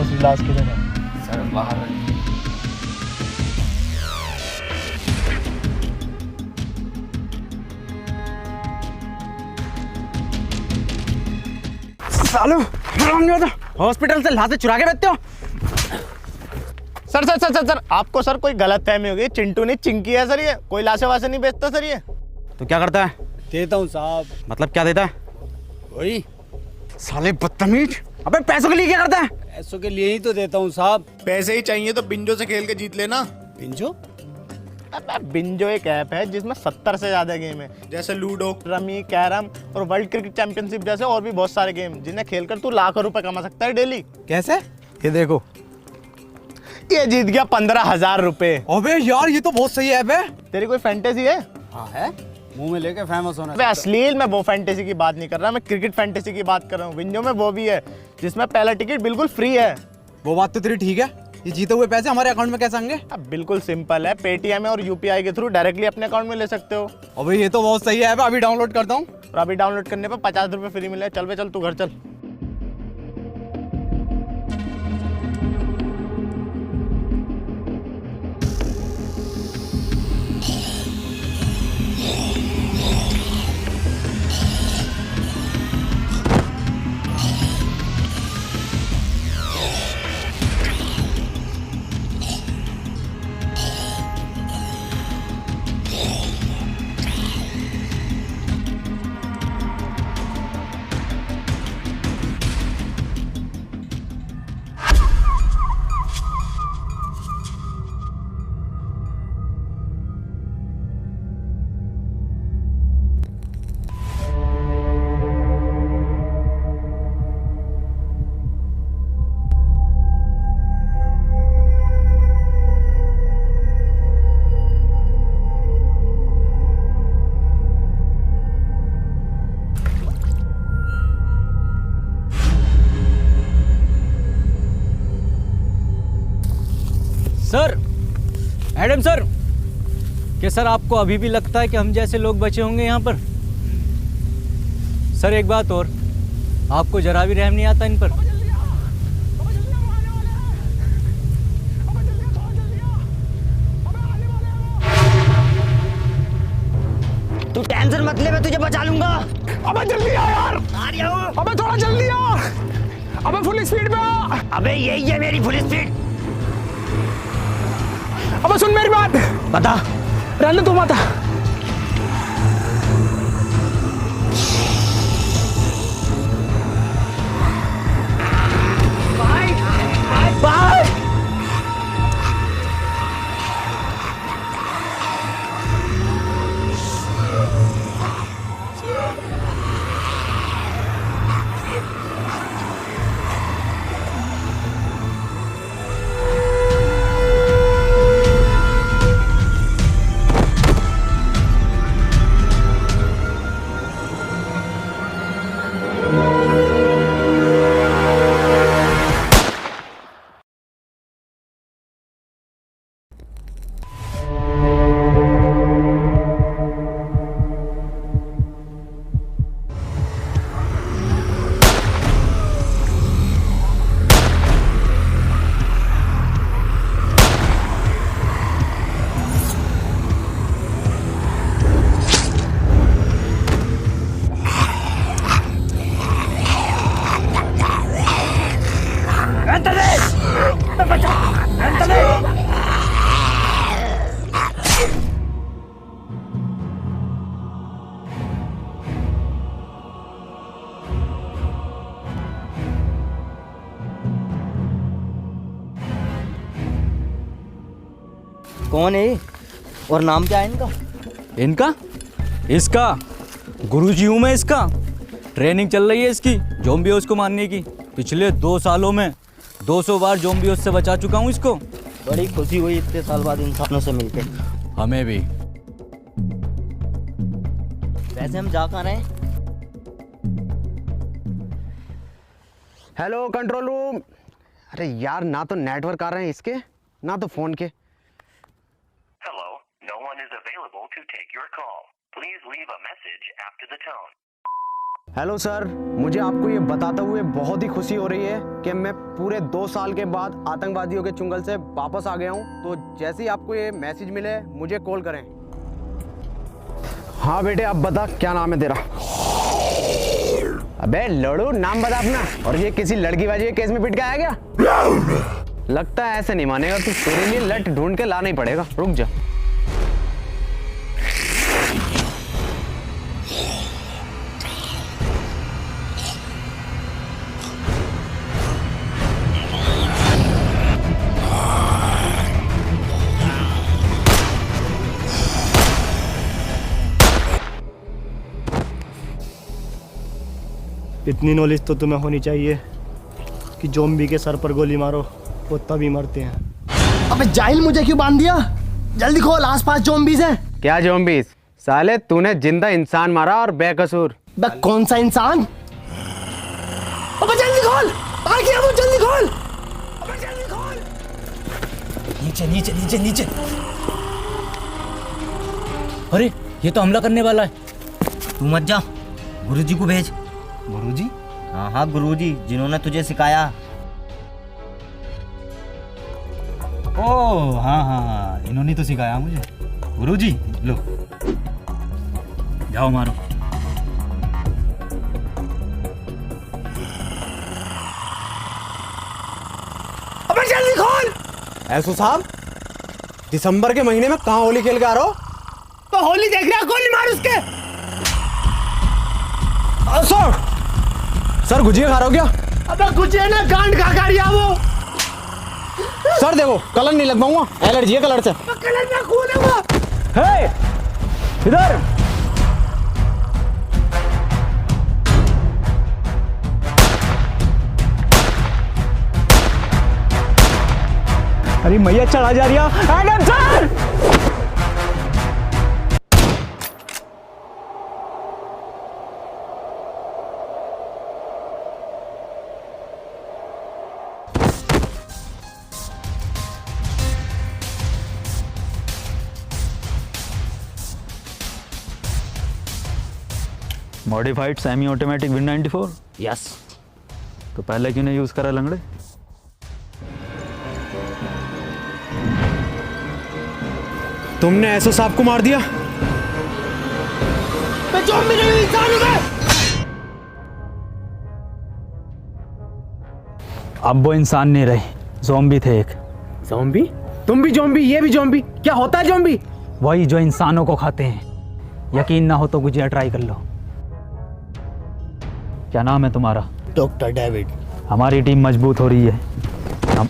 दूसरी लाश किधर है? सर बाहर है। सालो हॉस्पिटल से लाशें चुरा के बेचते हो? Sir sir sir sir sir आपको सर कोई गलत फहमी हो गई। चिंटू नहीं चिंकी है सर, ये कोई लाशें वाशें नहीं बेचता सर ये। तो क्या करता है? देता हूँ साहब। मतलब क्या देता है? वही साले बदतमीज। अबे पैसों के लिए क्या करता है? पैसों के लिए ही तो देता हूँ साहब। पैसे ही चाहिए तो बिंजो से खेल के जीत लेना। पिंजो? अबे बिंजो एक ऐप है जिसमें 70 से ज्यादा गेम है, जैसे लूडो, रमी, कैरम और वर्ल्ड क्रिकेट चैंपियनशिप जैसे और भी बहुत सारे गेम, जिन्हें खेलकर तू लाखों रुपए कमा सकता है डेली। कैसे? ये देखो, ये जीत गया 15,000 रुपए। अबे यार ये तो बहुत सही ऐप है। तेरी कोई फैंटेसी है? हाँ है, मुंह में लेके फेमस होना। अबे अश्लील में वो फैंटेसी की बात नहीं कर रहा, मैं क्रिकेट फैंटेसी की बात कर रहा हूँ। विंजो में वो भी है जिसमें पहला टिकट बिल्कुल फ्री है। वो बात तो तेरी ठीक है। ये जीते हुए पैसे हमारे अकाउंट में कैसे आएंगे? अब बिल्कुल सिंपल है, पेटीएम और यूपीआई के थ्रू डायरेक्टली अपने अकाउंट में ले सकते हो। अबे ये तो बहुत सही ऐप है, अभी डाउनलोड करता हूँ। और अभी डाउनलोड करने पर 50 रुपए फ्री मिले। चल बे चल, तू घर चल। सर, एडम सर, क्या सर आपको अभी भी लगता है कि हम जैसे लोग बचे होंगे यहाँ पर? सर एक बात और, आपको जरा भी रहम नहीं आता इन पर? तू टेंशन मत ले, मैं तुझे बचा लूंगा। अबे जल्दी आ यार। आ रहा हूँ। अबे थोड़ा जल्दी आ। अबे फुल स्पीड में आ। अबे यही है मेरी फुल स्पीड। अबे सुन मेरी बात। बता। रहने तू मत। बाय। कौन है और नाम क्या है इनका? इनका? इसका गुरुजी हूँ मैं इसका। ट्रेनिंग चल रही है इसकी ज़ॉम्बियोस को मारने की। पिछले 2 सालों में 200 बार ज़ॉम्बियोस से बचा चुका हूँ इसको। बड़ी खुशी हुई इतने साल बाद इंसानों से मिलके। हमें भी। वैसे हम जा कहाँ रहे हैं? Hello control room. अरे यार, ना तो नेटवर्क आ रहे हैं इसके, ना तो फोन के। Hello, no one is available to take your call. Please leave a message after the tone. Hello sir, मुझे आपको ये बताते हुए बहुत ही खुशी हो रही है कि मैं पूरे 2 साल के बाद आतंकवादियों के चुंगल से वापस आ गया हूँ। तो जैसे ही आपको ये मैसेज मिले मुझे कॉल करें। हाँ बेटे, अब बता क्या नाम है तेरा? अबे लड़ू, नाम बता अपना। और ये किसी लड़कीबाजी के केस में पिट के आया क्या? लगता है ऐसे नहीं मानेगा तू, तेरे लिए लट ढूंढ के लाना ही पड़ेगा। रुक जा। इतनी नॉलेज तो तुम्हें होनी चाहिए कि ज़ॉम्बी के सर पर गोली मारो वो तभी मरते हैं। अबे जाहिल, मुझे क्यों बांध दिया? जल्दी खोल, आसपास ज़ॉम्बीज़ हैं। क्या ज़ॉम्बीज़? साले तूने जिंदा इंसान मारा और बेकसूर। बे कौन सा इंसान? अबे जल्दी खोल, आ गया वो, जल्दी खोल। अबे जल्दी खोल। नीचे नीचे नीचे नीचे। अरे ये तो हमला करने वाला है। तू मत जा, गुरुजी को भेज। गुरुजी? हाँ हाँ, गुरुजी जिन्होंने तुझे सिखाया। ओह हाँ हाँ हाँ, इन्होंने तो सिखाया मुझे। गुरुजी लो, जाओ मारो। अबे जल्दी खोल। ऐसो साहब, दिसंबर के महीने में कहाँ होली खेल के आ रहे हो? तो होली देख रहा, गोली मार उसके। सर गुजिया खा रहे हो क्या? अबे गुजिया ना, गांड खा गया वो। सर देखो, कलर नहीं लगवाऊंगा, एलर्जी है कलर से। कलर में खून है वो। हे, इधर। अरे मैया चढ़ा जा रही है। Adam sir! Modified semi automatic win 94? Yes. तो पहले क्यों नहीं यूज करा लंगड़े? तुमने ऐसो साहब को मार दिया? मैं ज़ॉम्बी नहीं, इंसान हूं मैं। अब वो इंसान नहीं रहे, ज़ॉम्बी थे एक। ज़ॉम्बी? तुम भी ज़ॉम्बी, ये भी ज़ॉम्बी। क्या होता है ज़ॉम्बी? वही जो इंसानों को खाते हैं। यकीन ना हो तो गुजिया ट्राई कर लो। क्या नाम है तुम्हारा? Doctor David. हमारी टीम मजबूत हो रही है, हम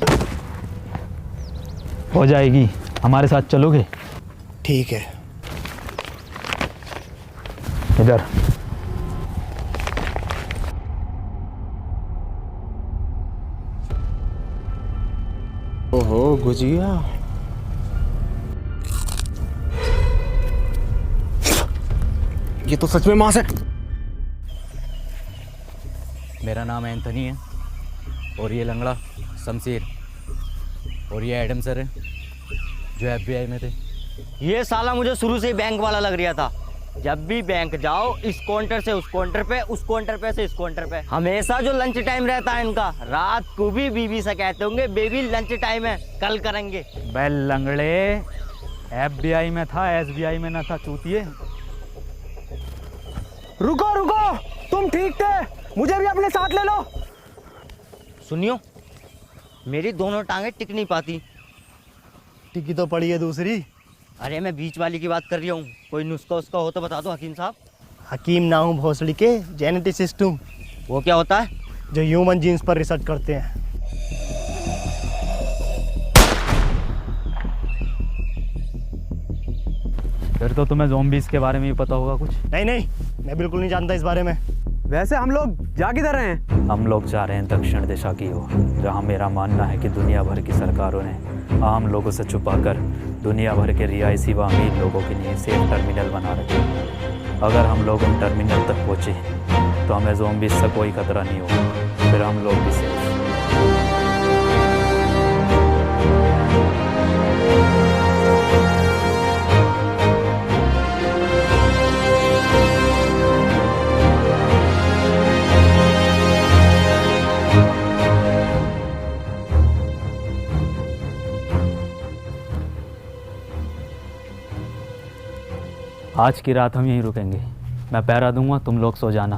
हो जाएगी। हमारे साथ चलोगे? ठीक है। इधर। ओहो गुजिया, ये तो सच में मांस है। मेरा नाम एंथनी है और ये लंगड़ा शमशीर और ये एडम सर है जो FBI में थे। ये साला मुझे शुरू से ही बैंक वाला लग रहा था। जब भी बैंक जाओ, इस काउंटर से उस काउंटर पे, उस काउंटर पे से इस काउंटर पे, हमेशा जो लंच टाइम रहता है इनका, रात को भी बीवी से कहते होंगे बेबी लंच टाइम है, कल करेंगे। बे लंगड़े, FBI में था, SBI में ना था चूतिए। रुको रुको, तुम ठीक थे, मुझे भी अपने साथ ले लो। सुनियो, मेरी दोनों टांगे टिक नहीं पाती। टिकी तो पड़ी है दूसरी। अरे मैं बीच वाली की बात कर रही हूँ। कोई नुस्खा उसका हो तो बता दो हकीम साहब। हकीम ना हूँ भोसड़ी के, जेनेटिसिस्ट हूँ, वो क्या होता है? जो ह्यूमन जीन्स पर रिसर्च करते हैं। फिर तो तुम्हें ज़ॉम्बीज़ के बारे में भी पता होगा कुछ। नहीं नहीं, मैं बिल्कुल नहीं जानता इस बारे में। वैसे हम लोग जा किधर रहे हैं? हम लोग जा रहे हैं दक्षिण दिशा की ओर, जहाँ मेरा मानना है कि दुनिया भर की सरकारों ने आम लोगों से छुपाकर दुनिया भर के रिहायशी व अमीर लोगों के लिए सेफ टर्मिनल बना रखे हैं। अगर हम लोग उन टर्मिनल तक पहुँचे तो हमें ज़ॉम्बीज़ से कोई खतरा नहीं होगा, फिर हम लोग भी सेफ। आज की रात हम यहीं रुकेंगे। मैं पहरा दूंगा, तुम लोग सो जाना,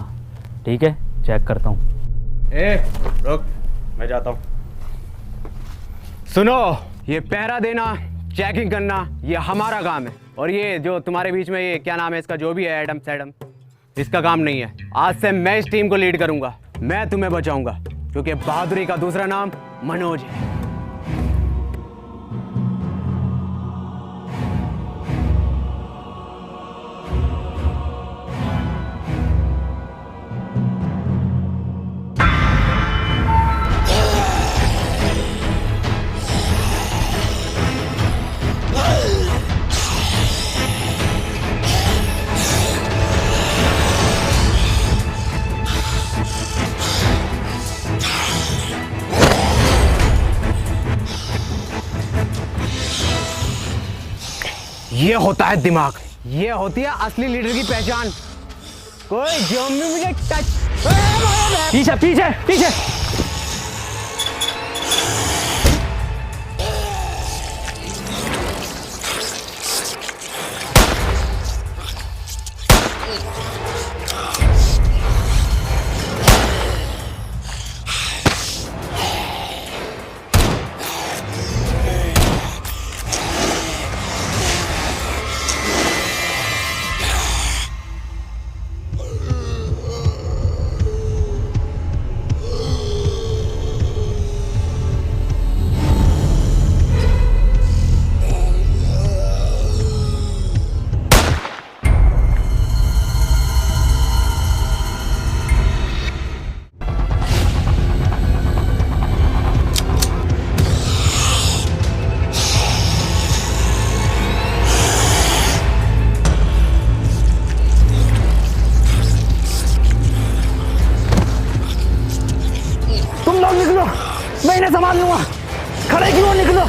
ठीक है? चेक करता हूँ। ए रुक, मैं जाता हूँ। सुनो, ये पहरा देना, चेकिंग करना, ये हमारा काम है। और ये जो तुम्हारे बीच में ये क्या नाम है इसका, जो भी है एडम सैडम, इसका काम नहीं है। आज से मैं इस टीम को लीड करूंगा, मैं तुम्हें बचाऊंगा, क्योंकि बहादुरी का दूसरा नाम मनोज है। ये होता है दिमाग, ये होती है असली लीडर की पहचान। कोई ज़ॉम्बी मुझे टच, पीछे पीछे पीछे। मैं इन्हें संभाल लूंगा। खड़े क्यों निकलो।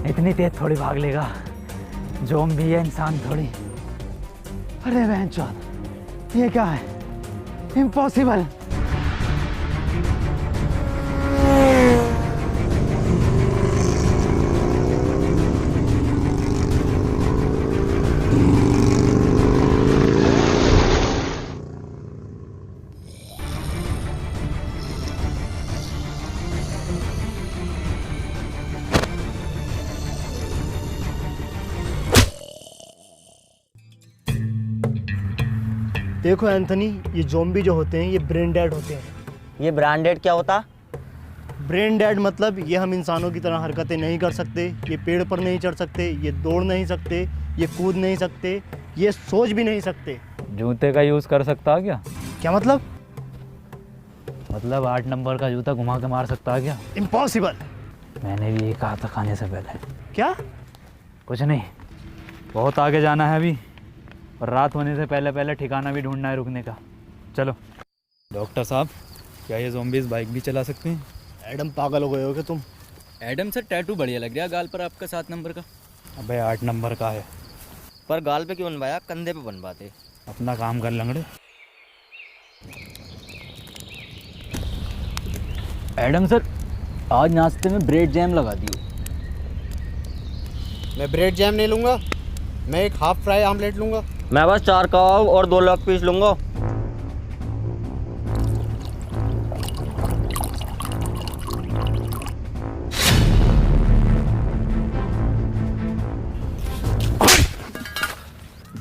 इतनी तेज थोड़ी भाग लेगा, ज़ॉम्बी है, इंसान थोड़ी। अरे बहनचोद, ये क्या है? इम्पॉसिबल। देखो एंथनी, ये ज़ॉम्बी जो होते हैं ये ब्रेन डेड होते हैं। ये ब्रांडेड क्या होता? ब्रेन डेड मतलब ये हम इंसानों की तरह हरकतें नहीं कर सकते, ये पेड़ पर नहीं चढ़ सकते, ये दौड़ नहीं सकते, ये कूद नहीं सकते, ये सोच भी नहीं सकते। जूते का यूज़ कर सकता क्या? क्या मतलब? मतलब 8 नंबर का जूता घुमा के मार सकता क्या? इम्पॉसिबल। मैंने भी ये कहा था खाने से पहले। क्या? कुछ नहीं, बहुत आगे जाना है अभी, और रात होने से पहले पहले ठिकाना भी ढूंढना है रुकने का। चलो। डॉक्टर साहब, क्या ये ज़ॉम्बीज़ बाइक भी चला सकते हैं? एडम, पागल हो गए हो क्या तुम? एडम सर, टैटू बढ़िया लग रहा है गाल पर आपका 7 नंबर का। अबे 8 नंबर का है। पर गाल पे क्यों बनवाया, कंधे पे बनवाते। अपना काम कर लंगड़े। एडम सर, आज नाश्ते में ब्रेड जैम लगा दियो। मैं ब्रेड जैम नहीं लूँगा, मैं एक हाफ फ्राई आमलेट लूँगा। मैं बस 4 कबाब और 2 लेग पीस लूँगा।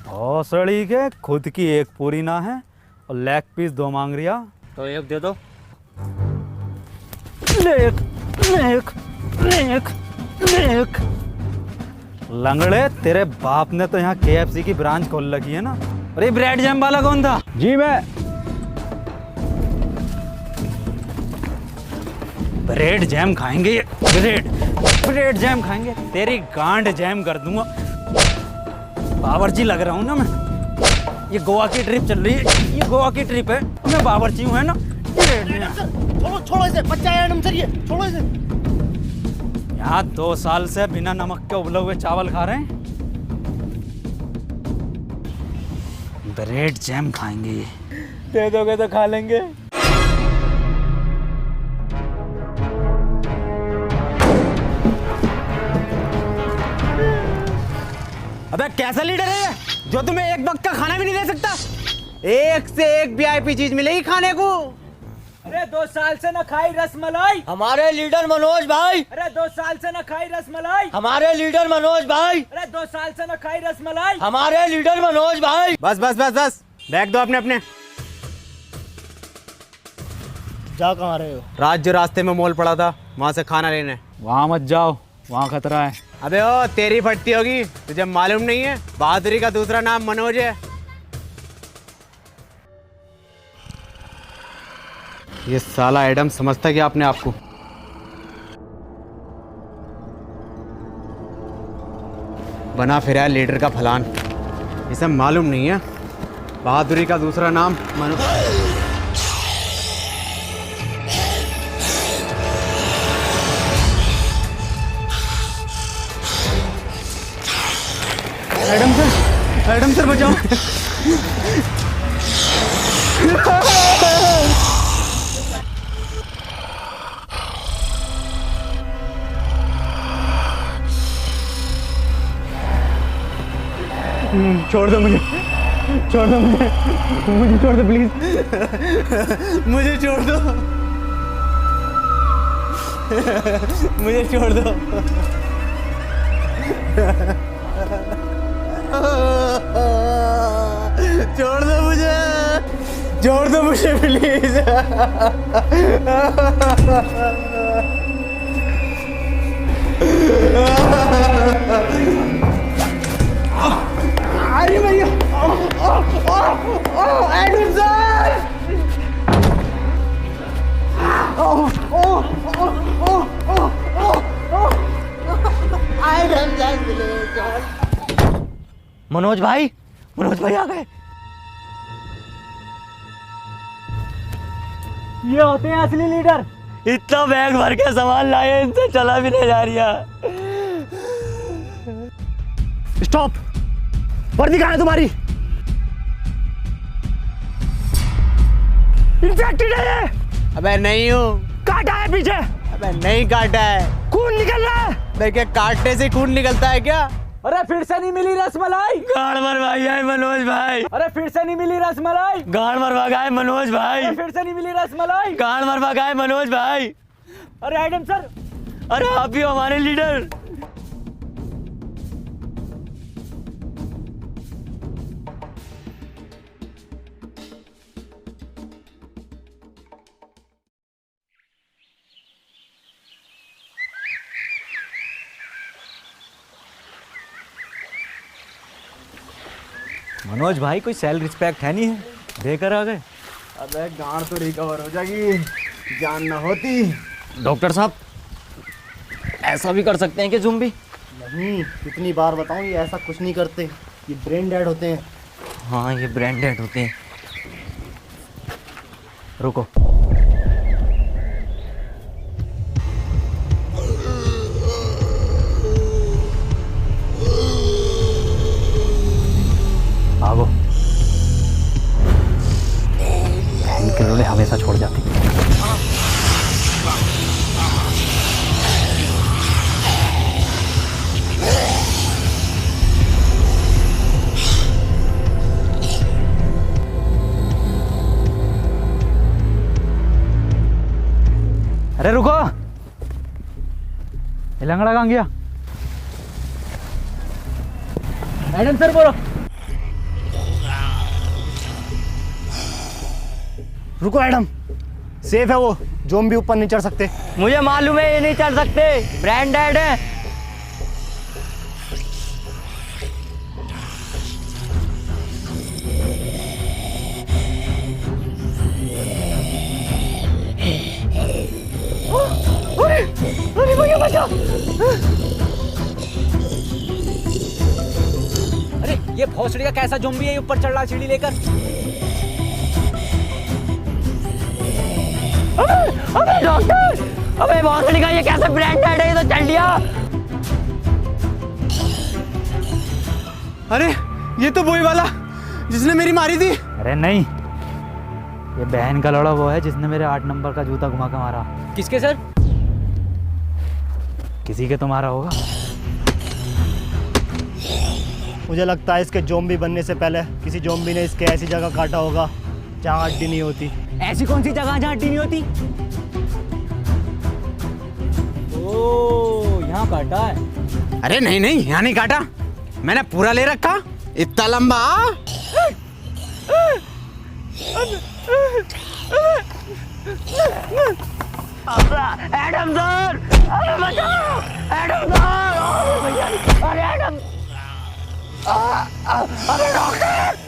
भौसड़ी के खुद की एक पूरी ना है और लेग पीस 2 मांग रिया। तो एक दे दो। Lake lake lake lake. लंगड़े, तेरे बाप ने तो यहाँ KFC की ब्रांच खोल रखी है ना। अरे ब्रेड जैम वाला कौन था? जी मैं। ब्रेड जैम खाएंगे, ब्रेड जैम खाएंगे, तेरी गांड जैम कर दूंगा। बावर्ची लग रहा हूँ ना मैं। ये गोवा की ट्रिप चल रही है, ये गोवा की ट्रिप है, मैं बावर्ची हूँ, है ना। छोड़ो छोड़ो इसे, बच्चा है एडम सर, ये छोड़ो इसे। यहाँ 2 साल से बिना नमक के उबले हुए चावल खा रहे हैं। ब्रेड जैम खाएंगे ये। दे दोगे तो खा लेंगे। अबे कैसा लीडर है ये जो तुम्हें एक वक्त का खाना भी नहीं दे सकता? एक से एक वीआईपी चीज मिलेगी खाने को। अरे 2 साल से न खाई रसमलाई। हमारे लीडर मनोज भाई। अरे 2 साल से न खाई रसमलाई। हमारे लीडर मनोज भाई। अरे 2 साल से न खाई रसमलाई। हमारे लीडर मनोज भाई। बस बस बस बस, बैग दो अपने अपने। जा कहाँ रहे हो? रात जो रास्ते में मॉल पड़ा था वहां से खाना लेने। वहाँ मत जाओ, वहाँ खतरा है। अबे ओ तेरी फटती होगी, तुझे मालूम नहीं है बहादुरी का दूसरा नाम मनोज है। ये साला एडम समझता क्या अपने आप को? बना फिर है लीडर का फलान, इसे मालूम नहीं है बहादुरी का दूसरा नाम मनोज। एडम सर बचाओ। छोड़ दो मुझे, छोड़ दो मुझे, मुझे छोड़ दो प्लीज, मुझे छोड़ दो, मुझे छोड़ दो। छोड़ दो मुझे, छोड़ दो मुझे प्लीज। अरे भैया, एडम सर, मनोज भाई, मनोज भाई आ गए। ये होते हैं असली लीडर। इतना बैग भर के सामान लाए, इनसे चला भी नहीं जा रहा। स्टॉप, वर्दी कहाँ है तुम्हारी? इन्फेक्टेड है ये। अबे नहीं हूँ। काटा है पीछे? अबे नहीं काटा है। खून निकल रहा है। देखिए काटने से खून निकलता है क्या? अरे फिर से नहीं मिली रसमलाई। गाड़ मरवाई है मनोज भाई। अरे फिर से नहीं मिली रसमलाई। गाड़ मरवा गए मनोज भाई। अरे फिर से नहीं मिली रसमलाई। गाड़ मरवा गए मनोज भाई। अरे एडम सर, अरे आप भी हमारे लीडर। मनोज भाई कोई सेल रिस्पेक्ट है नहीं है, देकर आ गए। अबे गांड तो रिकवर हो जाएगी, जान ना होती। डॉक्टर साहब, ऐसा भी कर सकते हैं कि ज़ुम्बी? नहीं, कितनी बार बताऊं, ये ऐसा कुछ नहीं करते, ये ब्रेन डेड होते हैं। हाँ, ये ब्रांडेड होते हैं। रुको, भागो। किलोड़े हमेशा छोड़ जाती। अरे रुको, ये लंगड़ा कहाँ गया? एडम सर बोलो। रुको एडम, सेफ है वो, ज़ॉम्बी ऊपर नहीं चढ़ सकते। मुझे मालूम है ये नहीं चढ़ सकते, ब्रांडेड है। अरे भैया बचा। अरे ये भोसड़ी का कैसा ज़ॉम्बी है ऊपर चढ़ रहा सीढ़ी लेकर? अबे डॉक्टर, अबे भोसड़ी का ये कैसे ब्रांडेड है, ये तो चल दिया। अरे ये तो वही वाला जिसने मेरी मारी थी। अरे नहीं, ये बहन का लड़ा वो है जिसने मेरे 8 नंबर का जूता घुमा के मारा। किसके सर? किसी के तो मारा होगा। मुझे लगता है इसके ज़ॉम्बी बनने से पहले किसी ज़ॉम्बी ने इसके ऐसी जगह काटा होगा जहाँ हड्डी नहीं होती। ऐसी कौन सी जगह जहाँ हड्डी नहीं होती? ओह, यहाँ काटा है। अरे नहीं नहीं, यहाँ नहीं काटा, मैंने पूरा ले रखा, इतना लंबा। एडम सर, अरे बचाओ, एडम सर, अरे एडम, अरे डॉक्टर।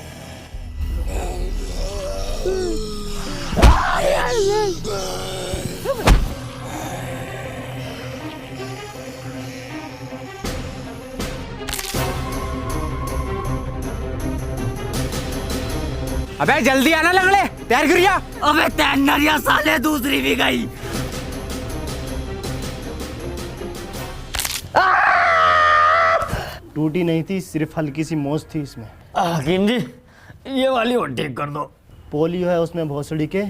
अबे जल्दी आना लंगड़े, तैयार गिर गया। अबे तैयारियां साले दूसरी भी गई। टूटी नहीं थी, सिर्फ हल्की सी मोच थी इसमें। हकीम जी, ये वाली और ठीक कर दो। पोलियो है उसमें भोसड़ी के।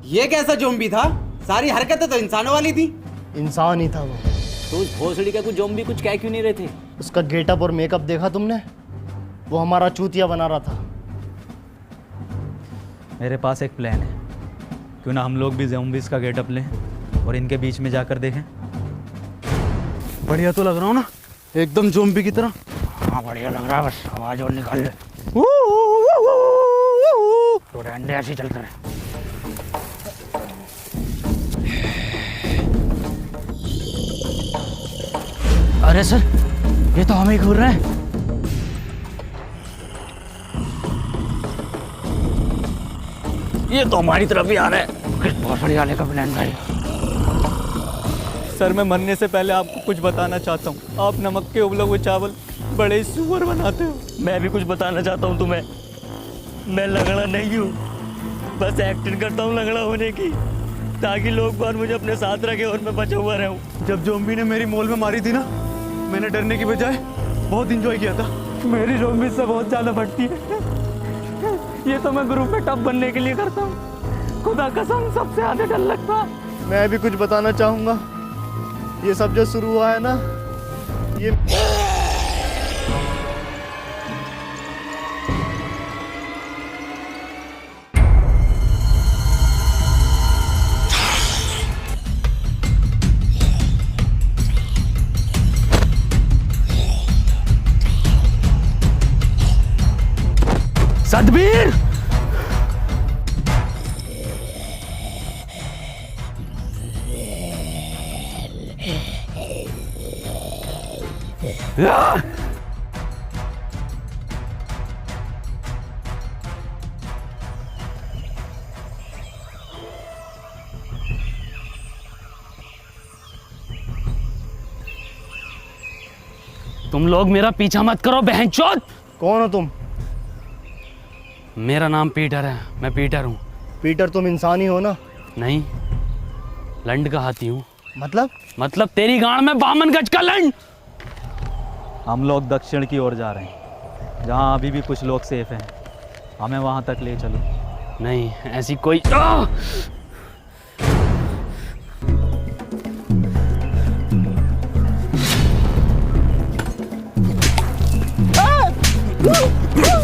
ये कैसा ज़ॉम्बी था? सारी हरकतें तो इंसानों वाली थी। इंसान ही था वो। तो उस भोसड़ी का कुछ ज़ॉम्बी कुछ कह क्यों नहीं रहे थे? उसका गेटअप और मेकअप देखा तुमने? वो हमारा चूतिया बना रहा था। मेरे पास एक प्लान है, क्यों ना हम लोग भी ज़ॉम्बीज़ का गेटअप लें और इनके बीच में जाकर देखें। बढ़िया तो लग रहा हूँ ना, एकदम ज़ॉम्बी की तरह। हाँ बढ़िया लग रहा है, बस आवाज और निकाल ले। तो डंडे ऐसे चलते रहे। अरे सर, ये तो हमें घूर रहे हैं। ये तो हमारी तरफ ही आ रहा है। किस भोसड़ी वाले का प्लान था ये? सर मैं मरने से पहले आपको कुछ बताना चाहता हूँ। आप नमक के उबले हुए चावल बड़े सुअर बनाते हो। मैं भी कुछ बताना चाहता हूँ तुम्हें। मैं लंगड़ा नहीं हूँ, बस एक्टिंग करता हूँ लंगड़ा होने की, ताकि लोग बार मुझे अपने साथ रखे और मैं बचा हुआ रहूँ। जब ज़ॉम्बी ने मेरी मोल में मारी थी ना, मैंने डरने की बजाय बहुत इंजॉय किया था। मेरी ज़ॉम्बी से बहुत ज़्यादा बढ़ती है। ये तो मैं ग्रुप में टॉप बनने के लिए करता हूँ। खुदा कसम सबसे ज़्यादा डर लगता है। मैं भी कुछ बताना चाहूँगा। ये सब जो शुरू हुआ है ना, ये सतबीर, तुम लोग मेरा पीछा मत करो बहनचोद। कौन हो तुम? मेरा नाम पीटर है, मैं पीटर हूँ। पीटर तुम इंसान ही हो ना? नहीं, लंड का हाथी हूँ। मतलब तेरी गांड में 52 गज का लंड। हम लोग दक्षिण की ओर जा रहे हैं, जहाँ अभी भी कुछ लोग सेफ हैं। हमें वहाँ तक ले चलो। नहीं, ऐसी कोई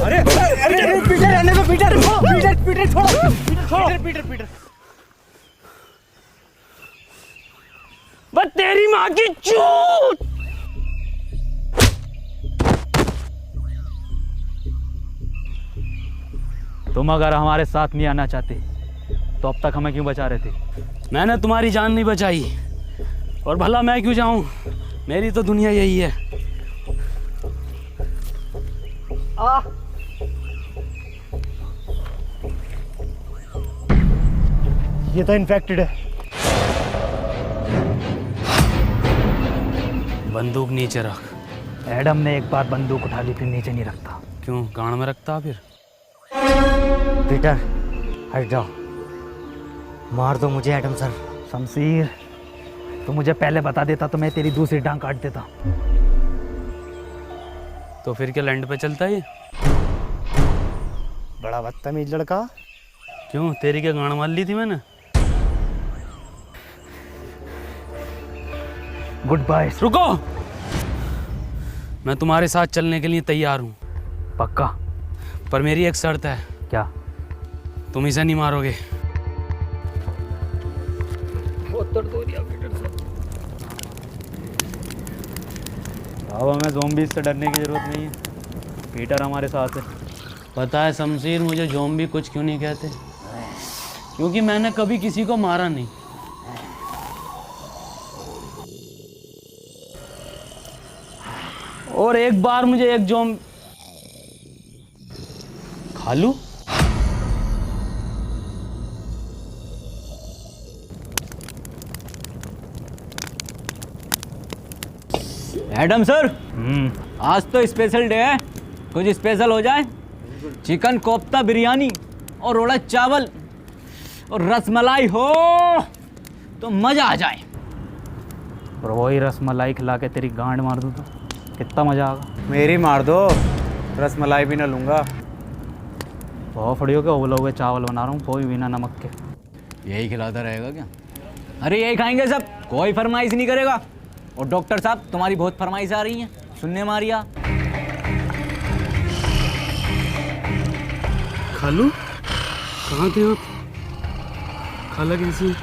अरे अरे अरे पीटर, रहने दो पीटर, पीटर पीटर छोड़ो, पीटर छोड़ो, पीटर पीटर। बस तेरी माँ की चूत। तुम अगर हमारे साथ नहीं आना चाहते तो अब तक हमें क्यों बचा रहे थे? मैंने तुम्हारी जान नहीं बचाई, और भला मैं क्यों जाऊं? मेरी तो दुनिया यही है। ये तो इन्फेक्टेड है। बंदूक नीचे रख। एडम ने एक बार बंदूक उठा ली फिर नीचे नहीं रखता। क्यों गाड़ में रखता फिर? पीटर हट जाओ, मार दो मुझे एडम सर। शमशीर तो मुझे पहले बता देता तो मैं तेरी दूसरी टांग काट देता। तो फिर क्या लैंड पे चलता है? बड़ा बदतमीज लड़का। क्यों तेरी क्या गाड़ मार ली थी मैंने? Good bye. रुको, मैं तुम्हारे साथ चलने के लिए तैयार हूँ, पक्का? पर मेरी एक शर्त है। क्या? तुम इसे नहीं मारोगे। अब हमें ज़ॉम्बीज़ से डरने की ज़रूरत नहीं है, पीटर हमारे साथ है। पता है शमशीर, मुझे ज़ॉम्बी कुछ क्यों नहीं कहते? क्योंकि मैंने कभी किसी को मारा नहीं। और एक बार मुझे एक खालू एडम सर, आज तो स्पेशल डे है, कुछ स्पेशल हो जाए। चिकन कोफ्ता बिरयानी और रोड़ा चावल और रसमलाई हो तो मज़ा आ जाए। और वही रसमलाई खिला के तेरी गांड मार दूँ तो कितना मज़ा आएगा। मेरी मार दो, रसमलाई भी ना लूँगा। बहुत फड़ियों के उबले हुए चावल बना रहा हूँ, कोई बिना नमक के। यही खिलाता रहेगा क्या? अरे यही खाएंगे सब, कोई फरमाइश नहीं करेगा। और डॉक्टर साहब, तुम्हारी बहुत फरमाइश आ रही है, सुनने मारिया। खालू कहाँ थे आप? खाला कैसी?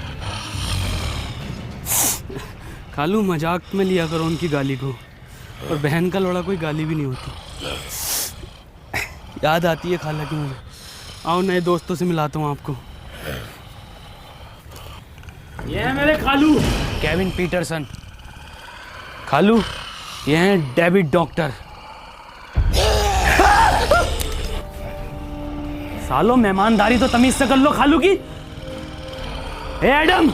खालू मजाक में लिया करो उनकी गाली को, और बहन का लौड़ा कोई गाली भी नहीं होती। याद आती है खाला की मुझे। आओ नए दोस्तों से मिलाता हूँ आपको। ये है मेरे खालू केविन पीटरसन। खालू ये हैं डेविड डॉक्टर। सालो मेहमानदारी तो तमीज से कर लो खालू की। ए एडम,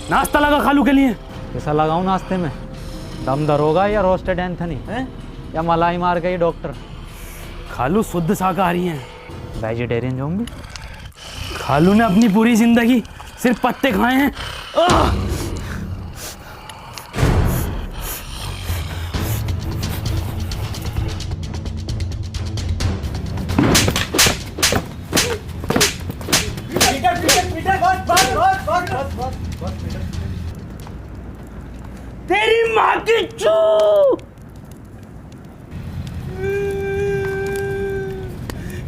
नाश्ता लगा खालू के लिए। कैसा लगाऊं नाश्ते में? दम दरोगा या रोस्टेड एंथनी है, या मलाई मार के ही डॉक्टर? खालू शुद्ध शाकाहारी हैं। Vegetarian zombie. खालू ने अपनी पूरी जिंदगी सिर्फ पत्ते खाए हैं। तेरी माँ की चू।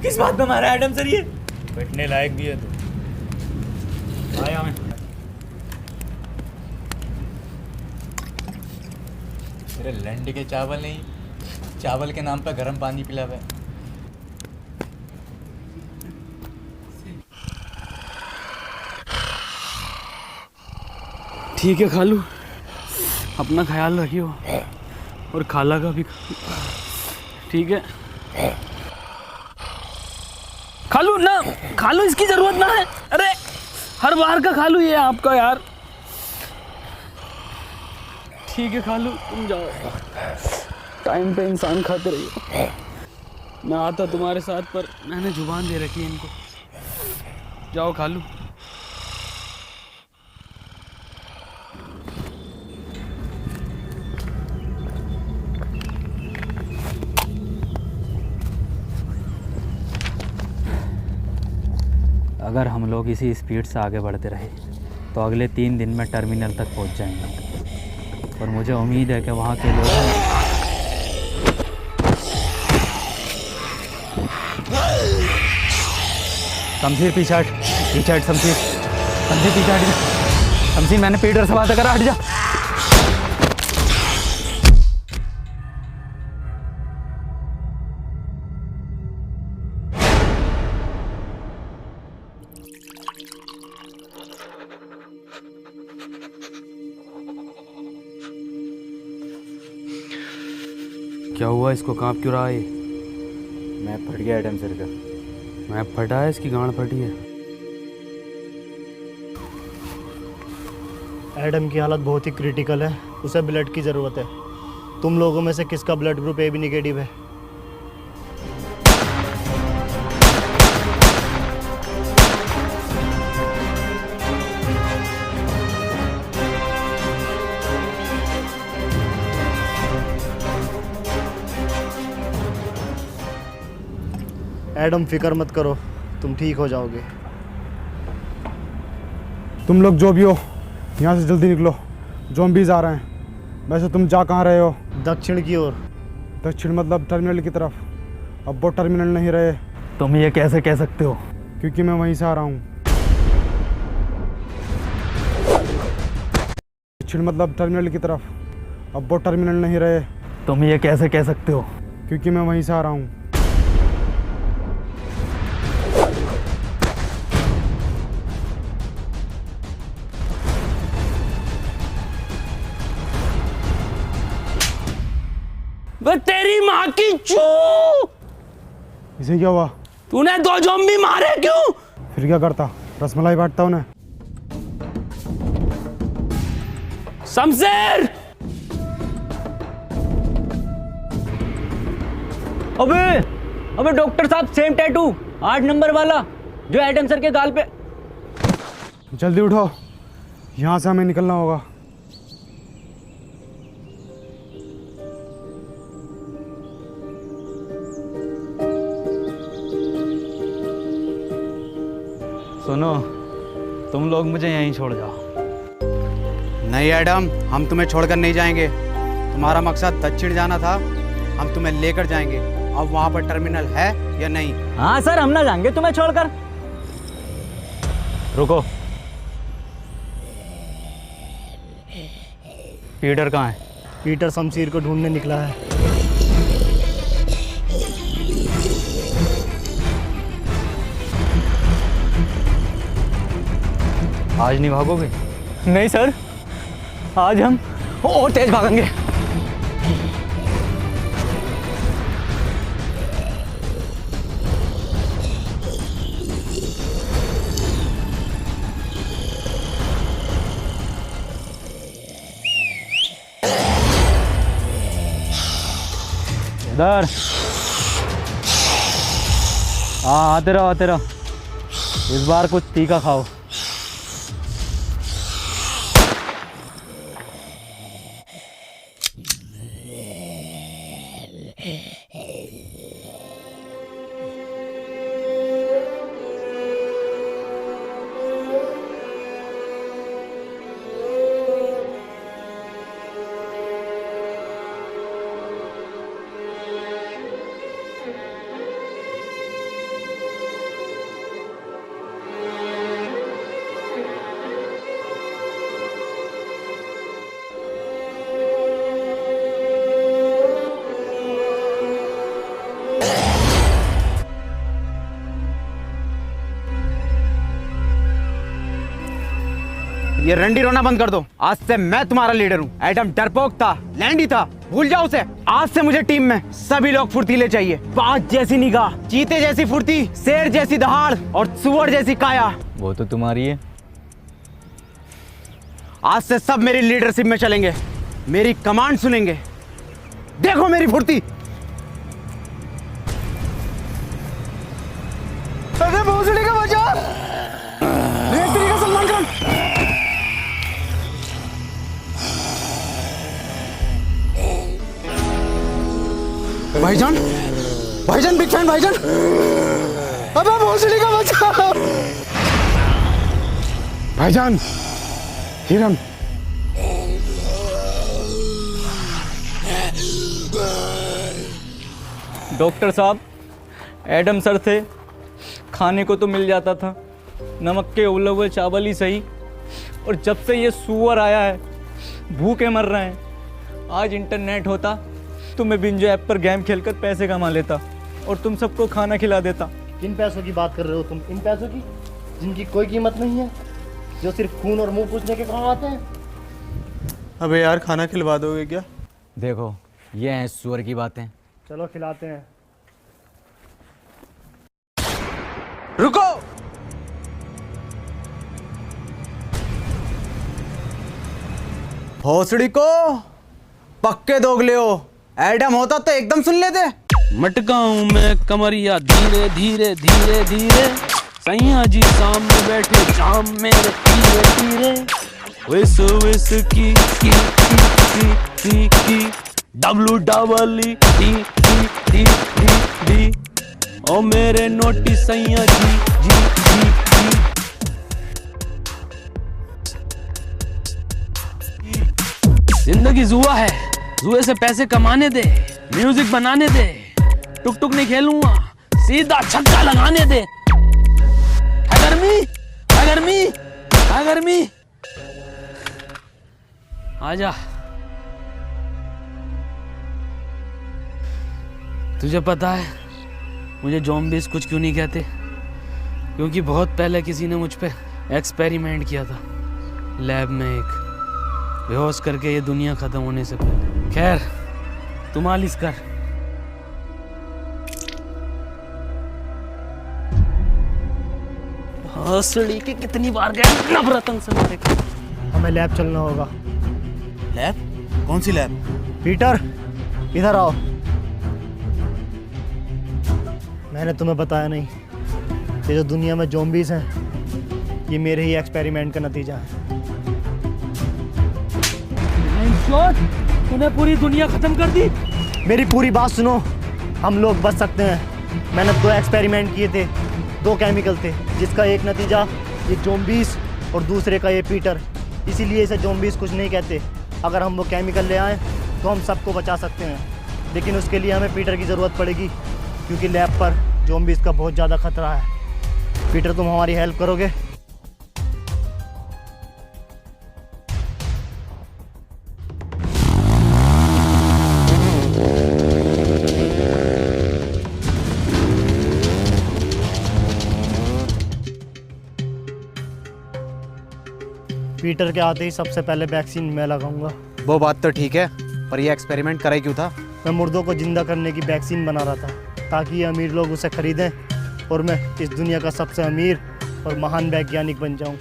किस बात में मारा एडम सर? ये बैठने लायक भी है तो आया मैं। मेरे लैंड के चावल नहीं, चावल के नाम पर गर्म पानी पिलावे। ठीक है खालू, अपना ख्याल रखियो, और खाला का भी। ठीक है खालू ना, खालू इसकी जरूरत ना है। अरे हर बार का खालू ये आपका यार। ठीक है खालू, तुम जाओ, टाइम पे इंसान खाते रहिए। मैं आता तुम्हारे साथ, पर मैंने जुबान दे रखी है इनको। जाओ खालू। अगर हम लोग इसी स्पीड से आगे बढ़ते रहे तो अगले 3 दिन में टर्मिनल तक पहुंच जाएंगे। और मुझे उम्मीद है कि वहाँ के लोग शमशीर पीछे हट, शमशीर शमशीर पीछे हट जा। शमशीर मैंने पीटर से बात करा, हट जा। क्या हुआ इसको, कांप क्यों रहा है? मैं फट गया एडम सर का। मैं फटा है, इसकी गांड फटी है। एडम की हालत बहुत ही क्रिटिकल है, उसे ब्लड की ज़रूरत है। तुम लोगों में से किसका ब्लड ग्रुप AB नेगेटिव है? एडम, फिक्र मत करो, तुम ठीक हो जाओगे। तुम लोग जो भी हो यहाँ से जल्दी निकलो, ज़ॉम्बीज़ आ रहे हैं। वैसे तुम जा कहाँ रहे हो? दक्षिण की ओर। दक्षिण मतलब टर्मिनल की तरफ। अब वो टर्मिनल नहीं रहे। तुम ये कैसे कह सकते हो? क्योंकि मैं वहीं से आ रहा हूँ। दक्षिण मतलब टर्मिनल की तरफ। अब वो टर्मिनल नहीं रहे। तुम ये कैसे कह सकते हो? क्योंकि मैं वहीं से आ रहा हूँ। वो तेरी माँ की चू! इसे क्या हुआ? तूने 2 ज़ॉम्बी मारे क्यों? फिर क्या करता? रसमलाई बांटता उन्हें। शमशेर! अबे डॉक्टर साहब, सेम टैटू 8 नंबर वाला जो एडम सर के गाल पे। जल्दी उठो, यहाँ से हमें निकलना होगा। सुनो, तुम लोग मुझे यहीं छोड़ जाओ। नहीं एडम, हम तुम्हें छोड़कर नहीं जाएंगे। तुम्हारा मकसद दक्षिण जाना था, हम तुम्हें लेकर जाएंगे। अब वहाँ पर टर्मिनल है या नहीं? हाँ सर, हम ना जाएंगे तुम्हें छोड़कर। रुको, पीटर कहाँ है? पीटर शमशीर को ढूंढने निकला है। आज नहीं भागोगे? नहीं सर, आज हम और तेज भागेंगे। इधर हाँ, आते रहो आते रहो। इस बार कुछ तीखा खाओ। ये रंडी रोना बंद कर दो। आज से मैं तुम्हारा लीडर हूँ। एडम डरपोक था, लैंडी था, भूल जाओ उसे। आज से मुझे टीम में सभी लोग फुर्तीले चाहिए। बाज जैसी निगाह, चीते जैसी फुर्ती, शेर जैसी दहाड़ और सुअर जैसी काया। वो तो तुम्हारी है। आज से सब मेरी लीडरशिप में चलेंगे, मेरी कमांड सुनेंगे। देखो मेरी फुर्ती। अरे भोसड़ी का बचा, रेतरी का सम्मान कर। भाईजान, भाईजान, बिग फैन भाईजान। अबे भोसड़ी का बचा। भाईजान, हिरन। डॉक्टर साहब, एडम सर थे, खाने को तो मिल जाता था, नमक के उबले हुए चावल ही सही। और जब से ये सुअर आया है, भूखे मर रहे हैं। आज इंटरनेट होता तो मैं बिंजो ऐप पर गेम खेलकर पैसे कमा लेता और तुम सबको खाना खिला देता। किन पैसों की बात कर रहे हो तुम? इन पैसों की जिनकी कोई कीमत नहीं है, जो सिर्फ खून और मुंह पूछने के काम आते हैं। अबे यार, खाना खिलवा दोगे क्या? देखो, ये हैं सुअर की बातें। चलो खिलाते हैं। रुको। भोसड़ी को पक्के दोगले हो। एडम होता तो एकदम सुन लेते। मटका हूँ मैं कमरिया धीरे धीरे धीरे धीरे, सैया जी सामने बैठे जाम मेरे धीरे धीरे, विस विस की W double E D D D D D, ओ मेरे नोटी सैया जी जी जी जी। जिंदगी जुआ है, जुए से पैसे कमाने दे, म्यूजिक बनाने दे, टुक टुक नहीं खेलूंगा, सीधा छक्का लगाने दे। है गर्मी, है गर्मी, है गर्मी, आजा। तुझे पता है मुझे ज़ॉम्बीज़ कुछ क्यों नहीं कहते? क्योंकि बहुत पहले किसी ने मुझ पे एक्सपेरिमेंट किया था लैब में, एक बेहोश करके, ये दुनिया खत्म होने से पहले। खैर तू मालिश कर। हंसड़ी के कितनी बार गए नवरत्न से मेरे को। हमें लैब चलना होगा। लैब? कौन सी लैब? पीटर इधर आओ। मैंने तुम्हें बताया नहीं, ये जो दुनिया में ज़ॉम्बीज़ हैं ये मेरे ही एक्सपेरिमेंट का नतीजा है। तूने पूरी दुनिया खत्म कर दी। मेरी पूरी बात सुनो, हम लोग बच सकते हैं। मैंने 2 एक्सपेरिमेंट किए थे, 2 केमिकल थे, जिसका एक नतीजा ये ज़ॉम्बीज़ और दूसरे का ये पीटर। इसीलिए इसे ज़ॉम्बीज़ कुछ नहीं कहते। अगर हम वो केमिकल ले आएँ तो हम सबको बचा सकते हैं, लेकिन उसके लिए हमें पीटर की ज़रूरत पड़ेगी, क्योंकि लैब पर ज़ॉम्बीज़ का बहुत ज़्यादा खतरा है। पीटर तुम हमारी हेल्प करोगे? पीटर के आते ही सबसे पहले वैक्सीन मैं लगाऊंगा। वो बात तो ठीक है, पर ये एक्सपेरिमेंट करे क्यों था? मैं मुर्दों को जिंदा करने की वैक्सीन बना रहा था, ताकि ये अमीर लोग उसे खरीदें और मैं इस दुनिया का सबसे अमीर और महान वैज्ञानिक बन जाऊं।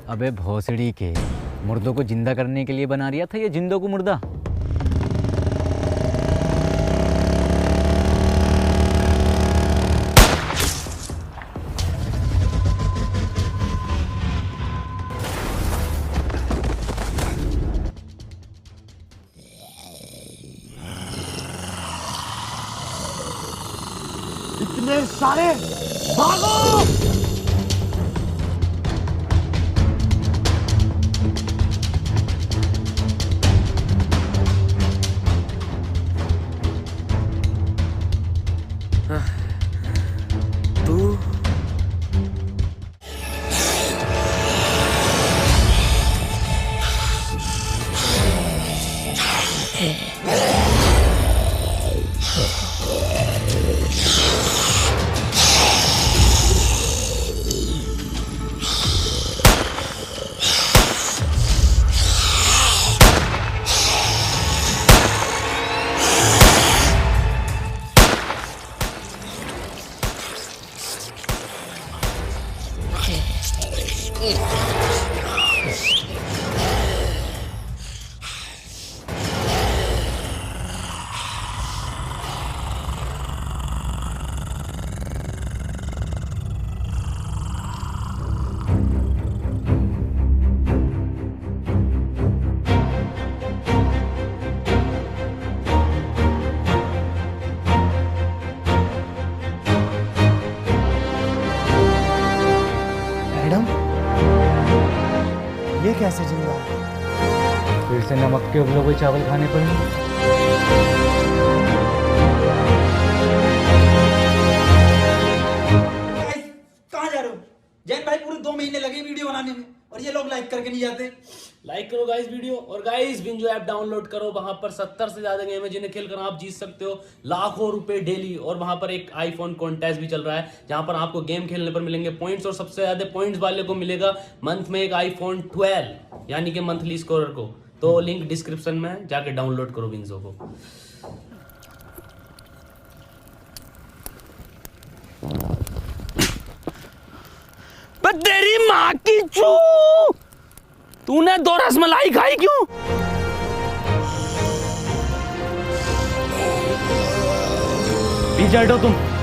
अबे भोसड़ी के, मुर्दों को जिंदा करने के लिए बना रिया था, ये जिंदों को मुर्दा? इतने सारे भागो! तू ये कैसे जिंदा है? फिर से नमक के उबले हुए चावल खाने पड़ेंगे। कहाँ जा रहे हो? जैन भाई पूरे 2 महीने लगे वीडियो बनाने में और ये लोग लाइक करके नहीं जाते। लाइक करो गाइस वीडियो, और गाइस बिंजो ऐप डाउनलोड करो। वहां पर 70 से ज्यादा गेम है जिन्हें खेलकर आप जीत सकते हो लाखों रुपए डेली। और वहां पर एक आईफोन कॉन्टेस्ट भी चल रहा है, जहां पर आपको गेम खेलने पर मिलेंगे पॉइंट्स, और सबसे ज्यादा पॉइंट्स वाले को मिलेगा मंथ में एक आईफोन 12, यानी कि मंथली स्कोरर को। तो लिंक डिस्क्रिप्शन में जाके डाउनलोड करो बिंजो को। तेरी माँ की चू, तूने 2 रसमलाई खाई क्यों? नीचे हटो तुम।